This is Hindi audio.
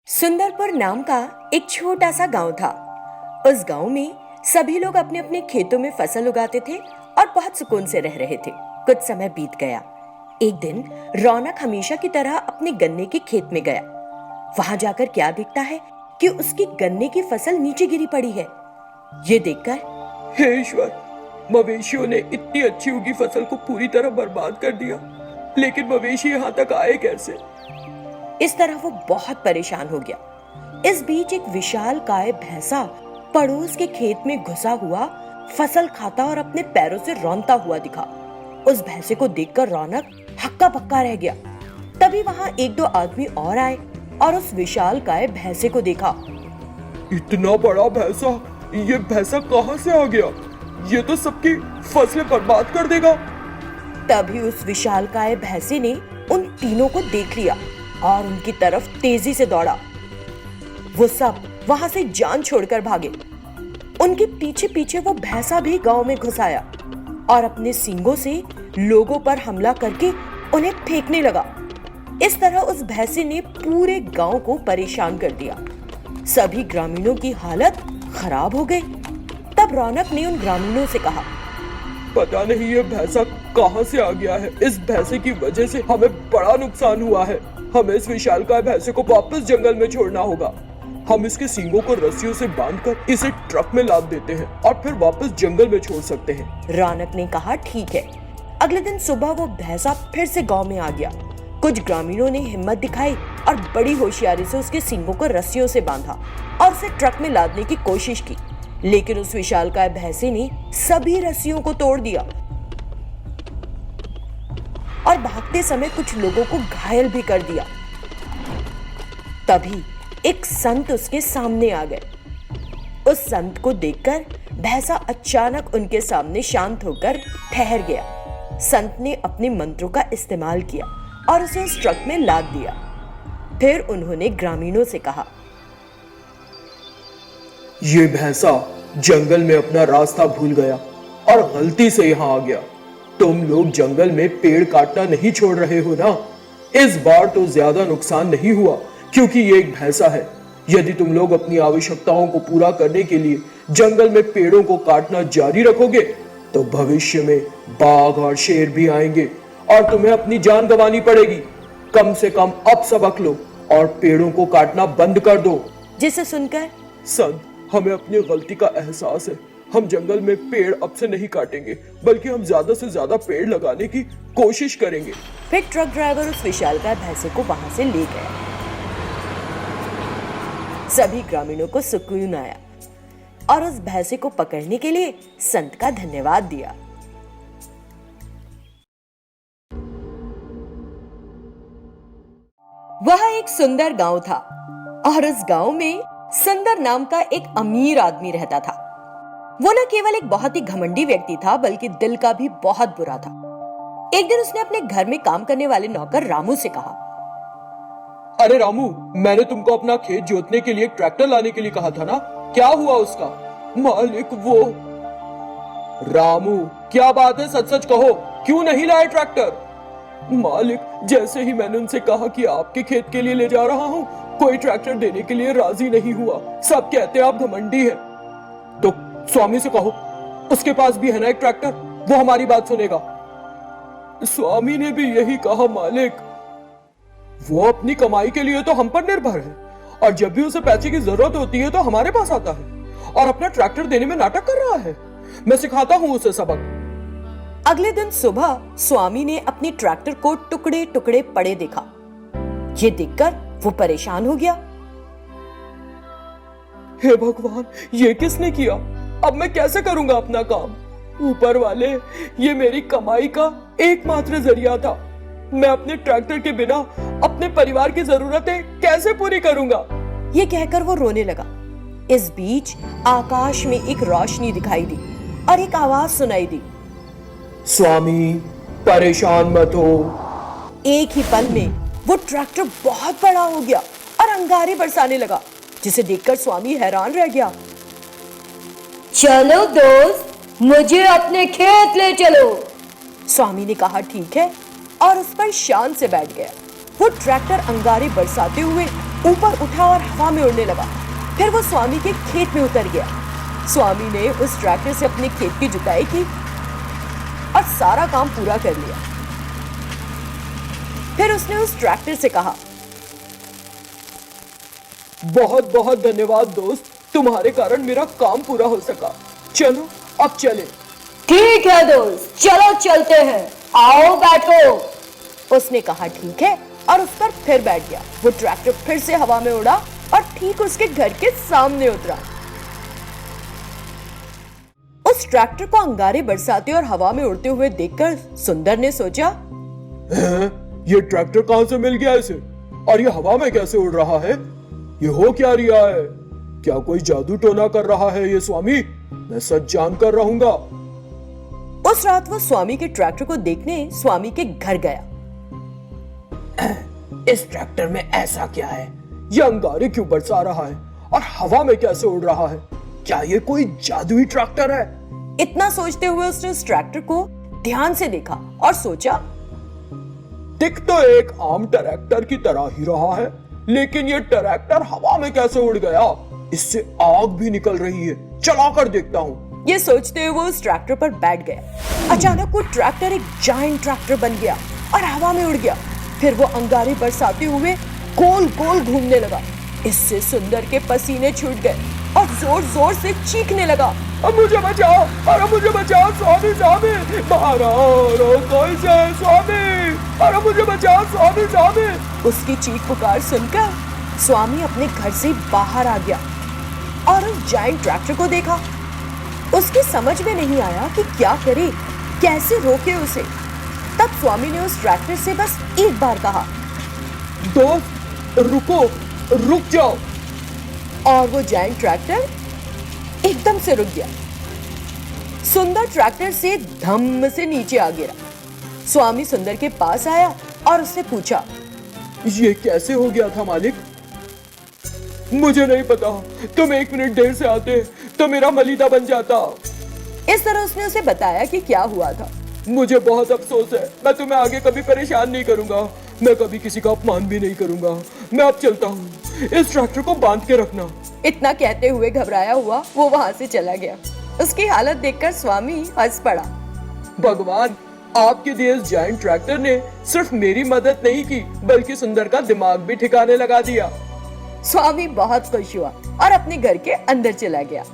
सुंदरपुर नाम का एक छोटा सा गांव था। उस गांव में सभी लोग अपने अपने खेतों में फसल उगाते थे और बहुत सुकून से रह रहे थे। कुछ समय बीत गया। एक दिन रौनक हमेशा की तरह अपने गन्ने के खेत में गया। वहां जाकर क्या देखता है कि उसकी गन्ने की फसल नीचे गिरी पड़ी है। ये देखकर, हे ईश्वर, मवेशियों ने इतनी अच्छी उगी फसल को पूरी तरह बर्बाद कर दिया, लेकिन मवेशी यहाँ तक आए कैसे? इस तरह वो बहुत परेशान हो गया। इस बीच एक विशाल काय भैंसा पड़ोस के खेत में घुसा हुआ फसल खाता और अपने पैरों से रौंदता हुआ दिखा। उस भैंसे को देखकर रौनक हक्का बक्का रह गया। तभी वहां एक दो आदमी और आए और उस विशाल काय भैंसे को देखा। इतना बड़ा भैंसा, ये भैंसा कहाँ से आ गया? ये तो सबकी फसलें बर्बाद कर देगा। तभी उस विशाल काय भैंसे ने उन तीनों को देख लिया और उनकी तरफ तेजी से दौड़ा। वो सब वहां से जान छोड़कर भागे। उनके पीछे पीछे वो भैंसा भी गांव में घुस आया और अपने सींगों से लोगों पर हमला करके उन्हें फेंकने लगा। इस तरह उस भैंसे ने पूरे गांव को परेशान कर दिया। सभी ग्रामीणों की हालत खराब हो गई। तब रौनक ने उन ग्रामीणों से कहा, पता नहीं ये भैंसा कहाँ से आ गया है। इस भैंसे की वजह से हमें बड़ा नुकसान हुआ है। हमें इस विशालकाय भैंसे को वापस जंगल में छोड़ना होगा। हम इसके सींगों को रस्सियों से बांधकर इसे ट्रक में लाद देते हैं और फिर वापस जंगल में छोड़ सकते हैं। रौनक ने कहा, ठीक है। अगले दिन सुबह वो भैंसा फिर से गांव में आ गया। कुछ ग्रामीणों ने हिम्मत दिखाई और बड़ी होशियारी से उसके सींगों को रस्सियों से बांधा और उसे ट्रक में लादने की कोशिश की, लेकिन उस विशालकाय भैंसे ने सभी रस्सियों को तोड़ दिया और भागते समय कुछ लोगों को घायल भी कर दिया। तभी एक संत उसके सामने आ गए। उस संत को देखकर भैंसा अचानक उनके सामने शांत होकर ठहर गया। संत ने अपने मंत्रों का इस्तेमाल किया और उसे उस ट्रक में लाद दिया। फिर उन्होंने ग्रामीणों से कहा, ये भैंसा जंगल में अपना रास्ता भूल गया और गलती से यहाँ आ गया। तुम लोग जंगल में पेड़ काटना नहीं छोड़ रहे हो ना? इस बार तो ज्यादा नुकसान नहीं हुआ क्योंकि ये एक भैंसा है। यदि तुम लोग अपनी आवश्यकताओं को पूरा करने के लिए जंगल में पेड़ों को काटना जारी रखोगे तो भविष्य में बाघ और शेर भी आएंगे और तुम्हें अपनी जान गंवानी पड़ेगी। कम से कम अब सबक लो और पेड़ों को काटना बंद कर दो। जिसे सुनकर, संत, हमें अपनी गलती का एहसास है। हम जंगल में पेड़ अब से नहीं काटेंगे, बल्कि हम ज्यादा से ज्यादा पेड़ लगाने की कोशिश करेंगे। फिर ट्रक ड्राइवर उस विशालकाय भैंसे को वहां से ले गया। सभी ग्रामीणों को सुकून आया और उस भैंसे को पकड़ने के लिए संत का धन्यवाद दिया। वह एक सुंदर गांव था और उस गांव में सुंदर नाम का एक अमीर आदमी रहता था। वो न केवल एक बहुत ही घमंडी व्यक्ति था, बल्कि दिल का भी बहुत बुरा था। एक दिन उसने अपने घर में काम करने वाले नौकर रामू से कहा, अरे रामू, मैंने तुमको अपना खेत जोतने के लिए एक ट्रैक्टर लाने के लिए कहा था ना? क्या हुआ उसका? मालिक, वो रामू, क्या बात है? सच सच कहो, क्यों नहीं लाए ट्रैक्टर? मालिक, जैसे ही मैंने उनसे कहा कि आपके खेत के लिए ले जा रहा हूँ, कोई ट्रैक्टर देने के लिए राजी नहीं हुआ। सब कहते हैं आप घमंडी हैं। तो स्वामी से कहो, उसके पास भी है ना एक ट्रैक्टर, वो हमारी बात सुनेगा। स्वामी ने भी यही कहा मालिक। वो अपनी कमाई के लिए तो हम पर निर्भर है और जब भी उसे पैसे की जरूरत होती है तो हमारे पास आता है और अपना ट्रैक्टर देने में नाटक कर रहा है। मैं सिखाता हूँ उसे सबक। अगले दिन सुबह स्वामी ने अपने ट्रैक्टर को टुकड़े टुकड़े पड़े देखा। ये देखकर वो परेशान हो गया। हे भगवान, ये किसने किया? अब मैं कैसे करूंगा अपना काम? ऊपर वाले, ये मेरी कमाई का एकमात्र जरिया था। मैं अपने ट्रैक्टर के बिना अपने परिवार की जरूरतें कैसे पूरी करूंगा? ये कहकर वो रोने लगा। इस बीच आकाश में एक रोशनी दिखाई दी और एक आवाज सुनाई दी, स्वामी, परेशान मत हो। एक ही पल में वो ट्रैक्टर बहुत बड़ा हो गया और अंगारे बरसाने लगा, जिसे देखकर स्वामी हैरान रह गया। चलो दोस्त, मुझे अपने खेत ले चलो। स्वामी ने कहा, ठीक है, और उस पर शान से बैठ गया। वो ट्रैक्टर अंगारे बरसाते हुए ऊपर उठा और हवा में उड़ने लगा। फिर वो स्वामी के खेत में उतर गया। स्वामी ने उस ट्रैक्टर से अपने खेत की जुताई की और सारा काम पूरा कर लिया। फिर उसने उस ट्रैक्टर से कहा, बहुत बहुत धन्यवाद दोस्त, तुम्हारे कारण मेरा काम पूरा हो सका। चलो अब चले। ठीक है दोस्त, चलो चलते हैं, आओ बैठो। उसने कहा ठीक है और उस पर फिर बैठ गया। वो ट्रैक्टर फिर से हवा में उड़ा और ठीक उसके घर के सामने उतरा। उस ट्रैक्टर को अंगारे बरसाते और हवा में उड़ते हुए देखकर सुंदर ने सोचा, ये ट्रैक्टर कहां से मिल गया इसे, और ये हवा में कैसे उड़ रहा है? ये हो क्या रिया है? क्या कोई जादू टोना कर रहा है ये स्वामी? मैं सच जानकर रहूंगा। उस रात वो स्वामी के ट्रैक्टर को देखने स्वामी के घर गया। इस ट्रैक्टर में ऐसा क्या है? ये अंगारे क्यों बरसा रहा है और हवा में कैसे उड़ रहा है? क्या ये कोई जादुई ट्रैक्टर है? इतना सोचते हुए उसने उस ट्रैक्टर को ध्यान से देखा और सोचा, दिख तो एक आम ट्रैक्टर की तरह ही रहा है, लेकिन ये ट्रैक्टर हवा में कैसे उड़ गया? इससे आग भी निकल रही है, चला कर देखता हूँ। ये सोचते हुए वो उस ट्रैक्टर पर बैठ गया। अचानक वो ट्रैक्टर एक जायंट ट्रैक्टर बन गया और हवा में उड़ गया। फिर वो अंगारे बरसाते हुए गोल गोल घूमने लगा। इससे सुंदर के पसीने छूट गए और जोर जोर से चीखने लगा, अब मुझे बचाओ, अरे मुझे बचाओ स्वामी, स्वामी बाहर आओ, कोई से स्वामी, अरे मुझे बचाओ स्वामी, स्वामी। उसकी चीख पुकार सुनकर स्वामी अपने घर से बाहर आ गया और उस जायंट ट्रैक्टर को देखा। उसकी समझ में नहीं आया कि क्या करे, कैसे रोके उसे। तब स्वामी ने उस ट्रैक्टर से बस एक बार कहा, दोस्त रुको, रुक जाओ। और वो जायंट ट्रैक्टर एकदम से रुक गया। सुंदर ट्रैक्टर से धम से नीचे आ गिरा। स्वामी सुंदर के पास आया और उससे पूछा, ये कैसे हो गया था मालिक? मुझे नहीं पता, तुम 1 मिनट देर से आते तो मेरा मलीदा बन जाता। इस तरह उसने उसे बताया कि क्या हुआ था। मुझे बहुत अफसोस है, मैं तुम्हें आगे कभी परेशान नहीं करूंगा, मैं कभी किसी का अपमान भी नहीं करूंगा। मैं अब चलता हूँ, इस ट्रैक्टर को बांध के रखना। इतना कहते हुए घबराया हुआ वो वहां से चला गया। उसकी हालत देखकर स्वामी हंस पड़ा। भगवान, आपके दिए इस जायंट ट्रैक्टर ने सिर्फ मेरी मदद नहीं की, बल्कि सुंदर का दिमाग भी ठिकाने लगा दिया। स्वामी बहुत खुश हुआ और अपने घर के अंदर चला गया।